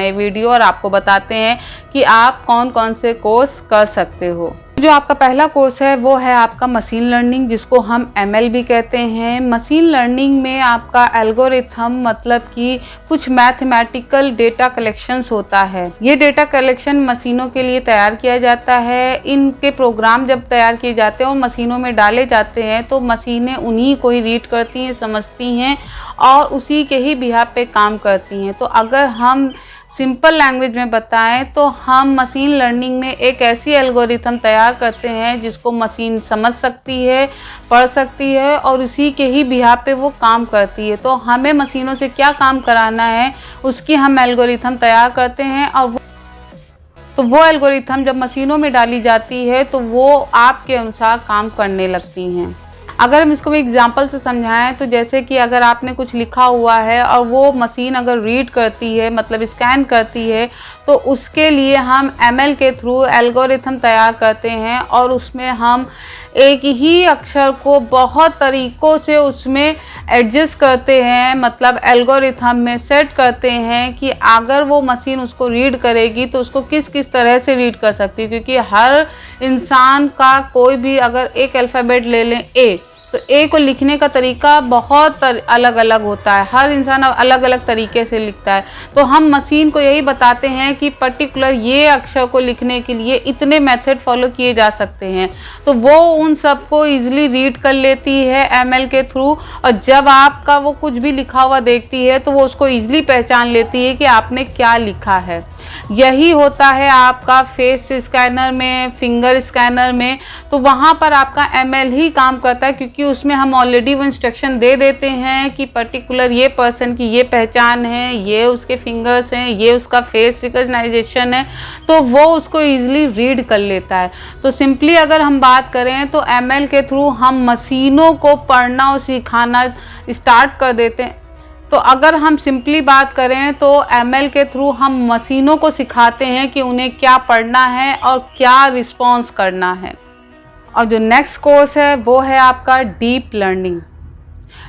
नए वीडियो और आपको बताते हैं कि आप कौन कौन से कोर्स कर सकते हो। जो आपका पहला कोर्स है वो है आपका मशीन लर्निंग, जिसको हम ML भी कहते हैं। मशीन लर्निंग में आपका एल्गोरिथम मतलब कि कुछ मैथमेटिकल डेटा कलेक्शंस होता है। ये डेटा कलेक्शन मशीनों के लिए तैयार किया जाता है। इनके प्रोग्राम जब तैयार किए जाते हैं और मशीनों में डाले जाते हैं तो मशीनें उन्हीं को ही रीड करती हैं, समझती हैं और उसी के ही बिहाफ पे काम करती हैं। तो अगर हम सिंपल लैंग्वेज में बताएं तो हम मशीन लर्निंग में एक ऐसी एल्गोरिथम तैयार करते हैं जिसको मशीन समझ सकती है, पढ़ सकती है और उसी के ही बिहाफ पे वो काम करती है। तो हमें मशीनों से क्या काम कराना है उसकी हम एल्गोरिथम तैयार करते हैं और वो एल्गोरिथम जब मशीनों में डाली जाती है तो वो आपके अनुसार काम करने लगती हैं। अगर हम इसको एग्जांपल से समझाएं तो जैसे कि अगर आपने कुछ लिखा हुआ है और वो मशीन अगर रीड करती है मतलब स्कैन करती है तो उसके लिए हम ML के थ्रू एल्गोरिथम तैयार करते हैं और उसमें हम एक ही अक्षर को बहुत तरीक़ों से उसमें एडजस्ट करते हैं, मतलब एल्गोरिथम में सेट करते हैं कि अगर वो मशीन उसको रीड करेगी तो उसको किस किस तरह से रीड कर सकती है। क्योंकि हर इंसान का कोई भी अगर एक अल्फ़ाबेट ले लें A, तो A को लिखने का तरीका बहुत अलग अलग होता है, हर इंसान अलग अलग तरीके से लिखता है। तो हम मशीन को यही बताते हैं कि पर्टिकुलर ये अक्षर को लिखने के लिए इतने मेथड फॉलो किए जा सकते हैं। तो वो उन सब को ईजिली रीड कर लेती है ML के थ्रू और जब आपका वो कुछ भी लिखा हुआ देखती है तो वो उसको ईजिली पहचान लेती है कि आपने क्या लिखा है। यही होता है आपका फेस स्कैनर में, फिंगर स्कैनर में। तो वहाँ पर आपका ML ही काम करता है क्योंकि उसमें हम ऑलरेडी वो इंस्ट्रक्शन दे देते हैं कि पर्टिकुलर ये पर्सन की ये पहचान है, ये उसके फिंगर्स हैं, ये उसका फेस रिकग्नाइजेशन है, तो वो उसको ईजिली रीड कर लेता है। तो सिंपली अगर हम बात करें तो ML के थ्रू हम मशीनों को पढ़ना और सिखाना स्टार्ट कर देते हैं। तो अगर हम सिंपली बात करें तो ML के थ्रू हम मशीनों को सिखाते हैं कि उन्हें क्या पढ़ना है और क्या रिस्पॉन्स करना है। और जो नेक्स्ट कोर्स है वो है आपका डीप लर्निंग।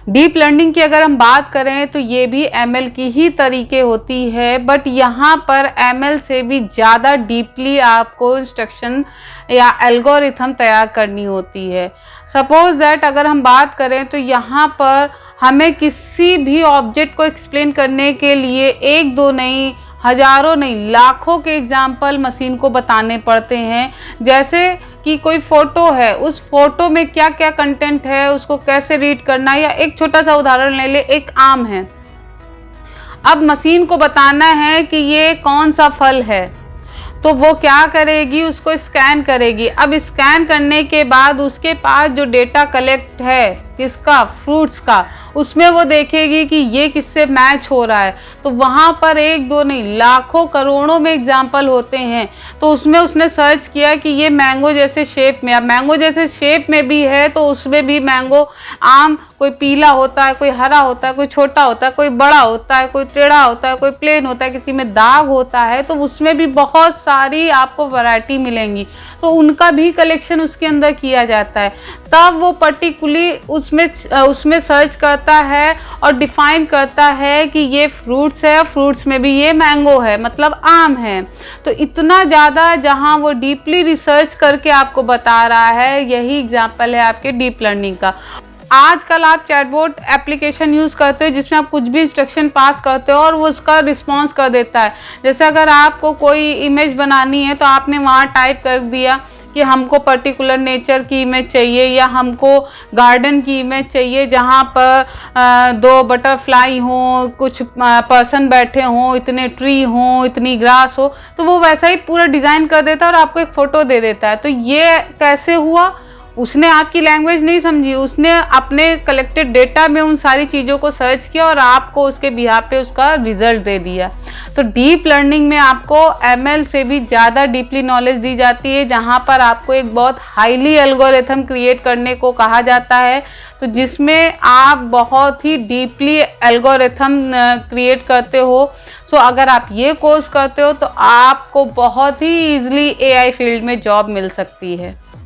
डीप लर्निंग की अगर हम बात करें तो ये भी ML की ही तरीके होती है, बट यहाँ पर ML से भी ज़्यादा डीपली आपको इंस्ट्रक्शन या एल्गोरिथम तैयार करनी होती है। सपोज दैट अगर हम बात करें तो यहाँ पर हमें किसी भी ऑब्जेक्ट को एक्सप्लेन करने के लिए एक दो नहीं, हजारों नहीं, लाखों के एग्जाम्पल मशीन को बताने पड़ते हैं। जैसे कि कोई फ़ोटो है, उस फोटो में क्या क्या कंटेंट है, उसको कैसे रीड करना है। या एक छोटा सा उदाहरण ले ले, एक आम है, अब मशीन को बताना है कि ये कौन सा फल है, तो वो क्या करेगी, उसको स्कैन करेगी। अब स्कैन करने के बाद उसके पास जो डेटा कलेक्ट है किसका, फ्रूट्स का, उसमें वो देखेगी कि ये किससे मैच हो रहा है। तो वहाँ पर एक दो नहीं, लाखों करोड़ों में एग्जाम्पल होते हैं। तो उसमें उसने सर्च किया कि ये मैंगो जैसे शेप में, अब मैंगो जैसे शेप में भी है तो उसमें भी मैंगो, आम कोई पीला होता है, कोई हरा होता है, कोई छोटा होता है, कोई बड़ा होता है, कोई टेढ़ा होता है, कोई प्लेन होता है, किसी में दाग होता है। तो उसमें भी बहुत सारी आपको वैरायटी मिलेंगी, तो उनका भी कलेक्शन उसके अंदर किया जाता है। तब वो पर्टिकुलरली उसमें सर्च करता है और डिफाइन करता है कि ये फ्रूट्स है, फ्रूट्स में भी ये मैंगो है, मतलब आम है। तो इतना ज़्यादा जहाँ वो डीपली रिसर्च करके आपको बता रहा है, यही एग्जाम्पल है आपके डीप लर्निंग का। आजकल आप चैटबॉट एप्लीकेशन यूज़ करते हो जिसमें आप कुछ भी इंस्ट्रक्शन पास करते हो और वो उसका रिस्पॉन्स कर देता है। जैसे अगर आपको कोई इमेज बनानी है तो आपने वहाँ टाइप कर दिया कि हमको पर्टिकुलर नेचर की इमेज चाहिए या हमको गार्डन की इमेज चाहिए जहाँ पर 2 बटरफ्लाई हों, कुछ पर्सन बैठे हों, इतने ट्री हों, इतनी ग्रास हो, तो वो वैसा ही पूरा डिज़ाइन कर देता है और आपको एक फ़ोटो दे देता है। तो ये कैसे हुआ, उसने आपकी लैंग्वेज नहीं समझी, उसने अपने कलेक्टेड डेटा में उन सारी चीज़ों को सर्च किया और आपको उसके बिहाफ पे उसका रिजल्ट दे दिया। तो डीप लर्निंग में आपको ML से भी ज़्यादा डीपली नॉलेज दी जाती है, जहाँ पर आपको एक बहुत हाईली एल्गोरिथम क्रिएट करने को कहा जाता है, तो जिसमें आप बहुत ही डीपली एल्गोरिथम क्रिएट करते हो। सो अगर आप ये कोर्स करते हो तो आपको बहुत ही ईजिली AI फील्ड में जॉब मिल सकती है।